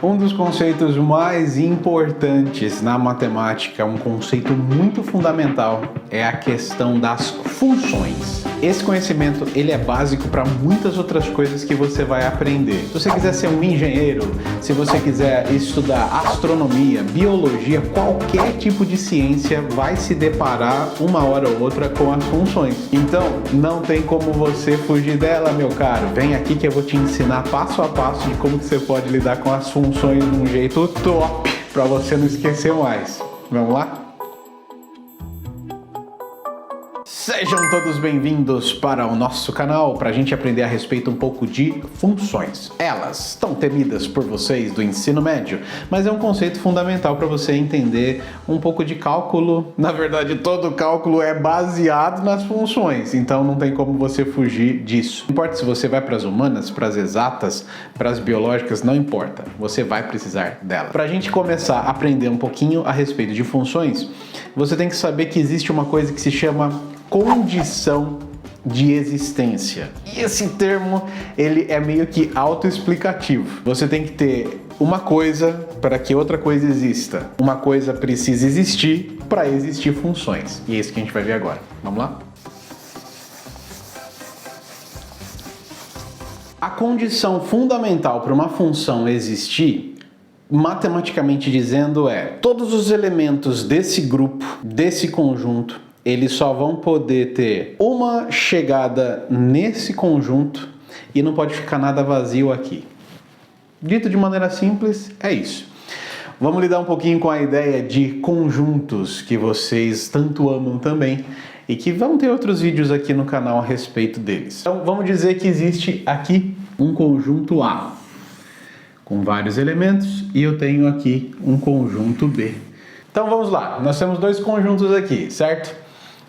Um dos conceitos mais importantes na matemática, um conceito muito fundamental, é a questão das funções. Esse conhecimento ele é básico para muitas outras coisas que você vai aprender. Se você quiser ser um engenheiro, se você quiser estudar astronomia, biologia, qualquer tipo de ciência vai se deparar uma hora ou outra com as funções. Então, não tem como você fugir dela, meu caro. Vem aqui que eu vou te ensinar passo a passo de como que você pode lidar com as funções de um jeito top, para você não esquecer mais. Vamos lá? Sejam todos bem-vindos para o nosso canal, para a gente aprender a respeito um pouco de funções. Elas estão temidas por vocês do ensino médio, mas é um conceito fundamental para você entender um pouco de cálculo. Na verdade, todo cálculo é baseado nas funções, então não tem como você fugir disso. Não importa se você vai para as humanas, para as exatas, para as biológicas, não importa, você vai precisar dela. Para a gente começar a aprender um pouquinho a respeito de funções, você tem que saber que existe uma coisa que se chama condição de existência. E esse termo, ele é meio que autoexplicativo. Você tem que ter uma coisa para que outra coisa exista. Uma coisa precisa existir para existir funções. E é isso que a gente vai ver agora. Vamos lá? A condição fundamental para uma função existir, matematicamente dizendo, é todos os elementos desse grupo, desse conjunto, eles só vão poder ter uma chegada nesse conjunto e não pode ficar nada vazio aqui. Dito de maneira simples, é isso. Vamos lidar um pouquinho com a ideia de conjuntos que vocês tanto amam também e que vão ter outros vídeos aqui no canal a respeito deles. Então vamos dizer que existe aqui um conjunto A com vários elementos e eu tenho aqui um conjunto B. Então vamos lá, nós temos dois conjuntos aqui, certo?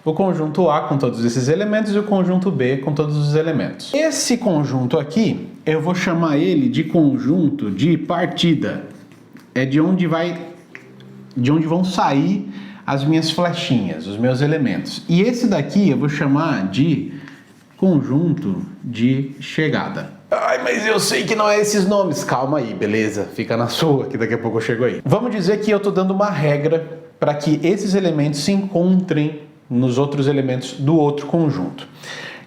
O conjunto A com todos esses elementos e o conjunto B com todos os elementos. Esse conjunto aqui, eu vou chamar ele de conjunto de partida. É de onde vão sair as minhas flechinhas, os meus elementos. E esse daqui eu vou chamar de conjunto de chegada. Ai, mas eu sei que não é esses nomes. Calma aí, beleza? Fica na sua, que daqui a pouco eu chego aí. Vamos dizer que eu estou dando uma regra para que esses elementos se encontrem nos outros elementos do outro conjunto.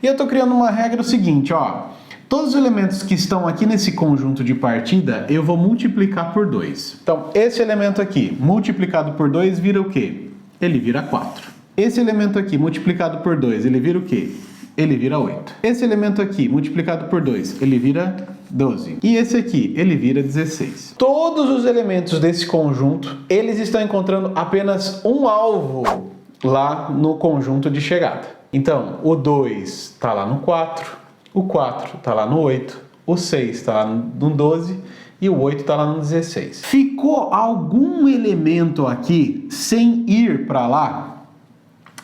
E eu estou criando uma regra seguinte, ó. Todos os elementos que estão aqui nesse conjunto de partida, eu vou multiplicar por 2. Então, esse elemento aqui, multiplicado por 2, vira o quê? Ele vira 4. Esse elemento aqui, multiplicado por 2, ele vira o quê? Ele vira 8. Esse elemento aqui, multiplicado por 2, ele vira 12. E esse aqui, ele vira 16. Todos os elementos desse conjunto, eles estão encontrando apenas um alvo lá no conjunto de chegada. Então, o 2 está lá no 4, o 4 está lá no 8, o 6 está lá no 12 e o 8 está lá no 16. Ficou algum elemento aqui sem ir para lá?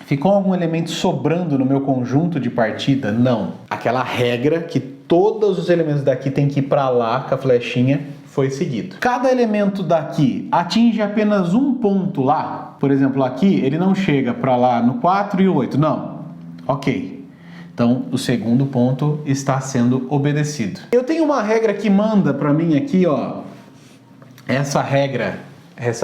Ficou algum elemento sobrando no meu conjunto de partida? Não. Aquela regra que todos os elementos daqui tem que ir para lá com a flechinha foi seguido. Cada elemento daqui atinge apenas um ponto lá. Por exemplo, aqui ele não chega para lá no 4 e o 8. Não. Ok. Então, o segundo ponto está sendo obedecido. Eu tenho uma regra que manda para mim aqui, ó. Essa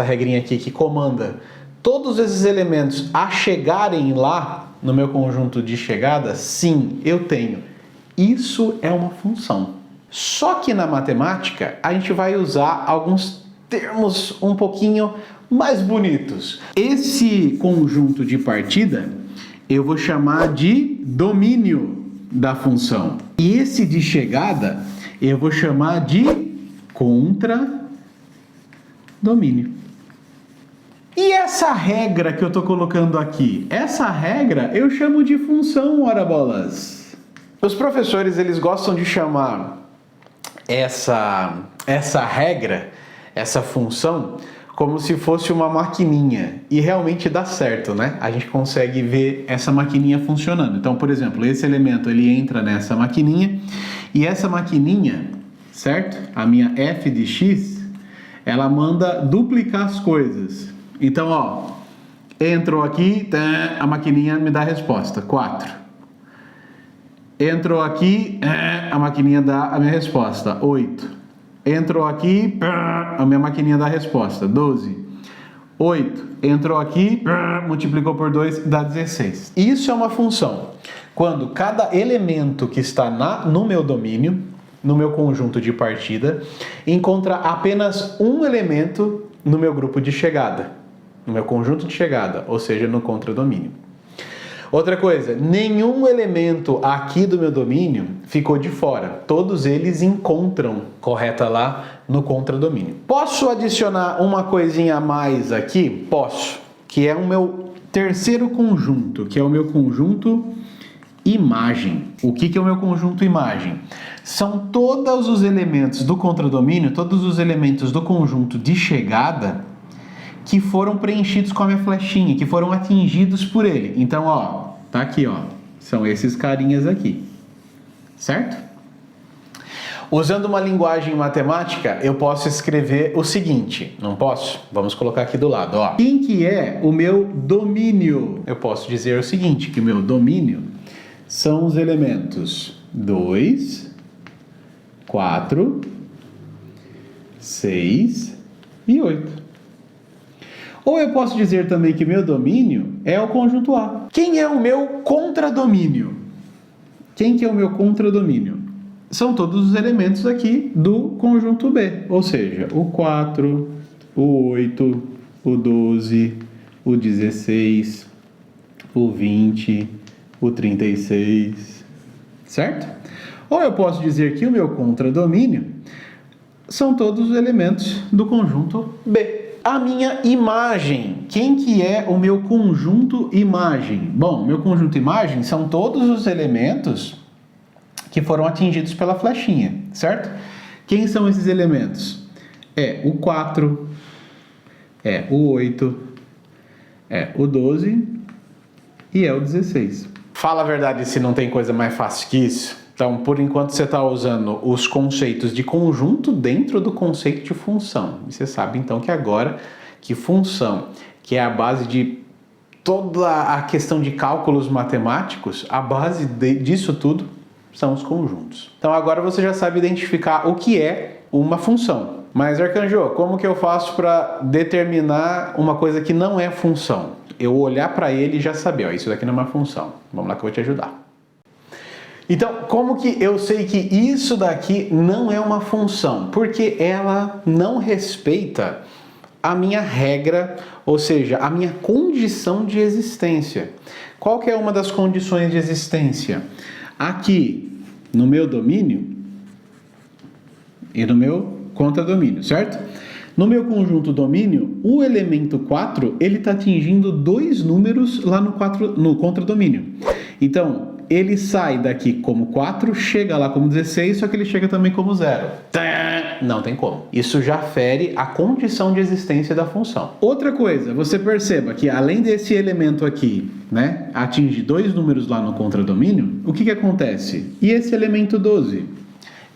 regrinha aqui que comanda todos esses elementos a chegarem lá no meu conjunto de chegada. Sim, eu tenho. Isso é uma função. Só que na matemática a gente vai usar alguns termos um pouquinho mais bonitos. Esse conjunto de partida eu vou chamar de domínio da função. E esse de chegada eu vou chamar de contradomínio. E essa regra que eu estou colocando aqui? Essa regra eu chamo de função, ora bolas. Os professores eles gostam de chamar essa regra, essa função, como se fosse uma maquininha. E realmente dá certo, né? A gente consegue ver essa maquininha funcionando. Então, por exemplo, esse elemento ele entra nessa maquininha e essa maquininha, certo? A minha f de x, ela manda duplicar as coisas. Então, ó, entrou aqui, a maquininha me dá a resposta, 4. Entrou aqui, a maquininha dá a minha resposta, 8. entrou aqui, a minha maquininha dá a resposta, 12. 8, entrou aqui, multiplicou por 2, dá 16. Isso é uma função. Quando cada elemento que está no meu domínio, no meu conjunto de partida, encontra apenas um elemento no meu grupo de chegada, no meu conjunto de chegada, ou seja, no contradomínio. Outra coisa, nenhum elemento aqui do meu domínio ficou de fora. Todos eles encontram correta lá no contradomínio. Posso adicionar uma coisinha a mais aqui? Posso, que é o meu terceiro conjunto, que é o meu conjunto imagem. O que é o meu conjunto imagem? São todos os elementos do contradomínio, todos os elementos do conjunto de chegada que foram preenchidos com a minha flechinha, que foram atingidos por ele. Então, ó, tá aqui, ó, são esses carinhas aqui, certo? Usando uma linguagem matemática, eu posso escrever o seguinte, não posso? Vamos colocar aqui do lado, ó. Quem que é o meu domínio? Eu posso dizer o seguinte, que o meu domínio são os elementos 2, 4, 6 e 8. Ou eu posso dizer também que meu domínio é o conjunto A. Quem é o meu contradomínio? Quem que é o meu contradomínio? São todos os elementos aqui do conjunto B. Ou seja, o 4, o 8, o 12, o 16, o 20, o 36, certo? Ou eu posso dizer que o meu contradomínio são todos os elementos do conjunto B. A minha imagem. Quem que é o meu conjunto imagem? Bom, meu conjunto imagem são todos os elementos que foram atingidos pela flechinha, certo? Quem são esses elementos? É o 4, é o 8, é o 12 e é o 16. Fala a verdade se não tem coisa mais fácil que isso. Então, por enquanto, você está usando os conceitos de conjunto dentro do conceito de função. E você sabe, então, que agora que função, que é a base de toda a questão de cálculos matemáticos, a base disso tudo são os conjuntos. Então, agora você já sabe identificar o que é uma função. Mas, Arcanjo, como que eu faço para determinar uma coisa que não é função? Eu olhar para ele e já saber, ó, isso daqui não é uma função. Vamos lá que eu vou te ajudar. Então, como que eu sei que isso daqui não é uma função? Porque ela não respeita a minha regra, ou seja, a minha condição de existência. Qual que é uma das condições de existência? Aqui, no meu domínio e no meu contradomínio, certo? No meu conjunto domínio, o elemento 4, ele está atingindo dois números lá no contradomínio. Então, ele sai daqui como 4, chega lá como 16, só que ele chega também como 0. Não tem como. Isso já fere a condição de existência da função. Outra coisa, você perceba que além desse elemento aqui, né, atingir dois números lá no contradomínio, o que acontece? E esse elemento 12?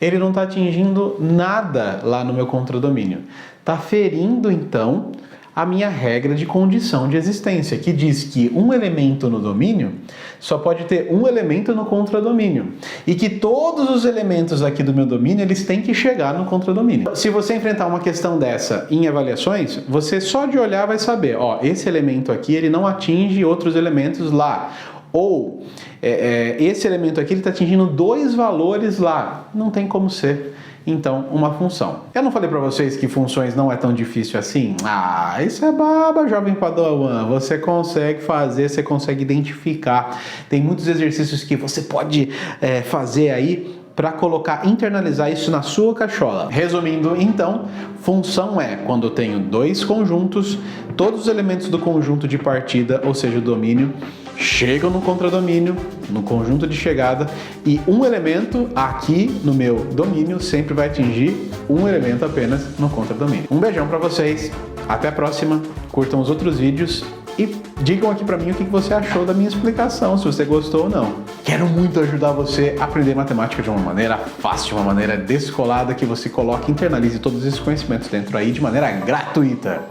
Ele não está atingindo nada lá no meu contradomínio. Está ferindo, então, a minha regra de condição de existência, que diz que um elemento no domínio só pode ter um elemento no contradomínio. E que todos os elementos aqui do meu domínio, eles têm que chegar no contradomínio. Se você enfrentar uma questão dessa em avaliações, você só de olhar vai saber, ó, esse elemento aqui, ele não atinge outros elementos lá. Ou, esse elemento aqui, ele está atingindo dois valores lá. Não tem como ser. Então, uma função. Eu não falei para vocês que funções não é tão difícil assim? Ah, isso é baba, jovem padawan. Você consegue fazer, você consegue identificar. Tem muitos exercícios que você pode fazer aí para colocar, internalizar isso na sua cachola. Resumindo, então, função é quando eu tenho dois conjuntos, todos os elementos do conjunto de partida, ou seja, o domínio, chegam no contradomínio, no conjunto de chegada, e um elemento aqui no meu domínio sempre vai atingir um elemento apenas no contradomínio. Um beijão para vocês, até a próxima, curtam os outros vídeos e digam aqui para mim o que você achou da minha explicação, se você gostou ou não. Quero muito ajudar você a aprender matemática de uma maneira fácil, uma maneira descolada, que você coloque e internalize todos esses conhecimentos dentro aí de maneira gratuita.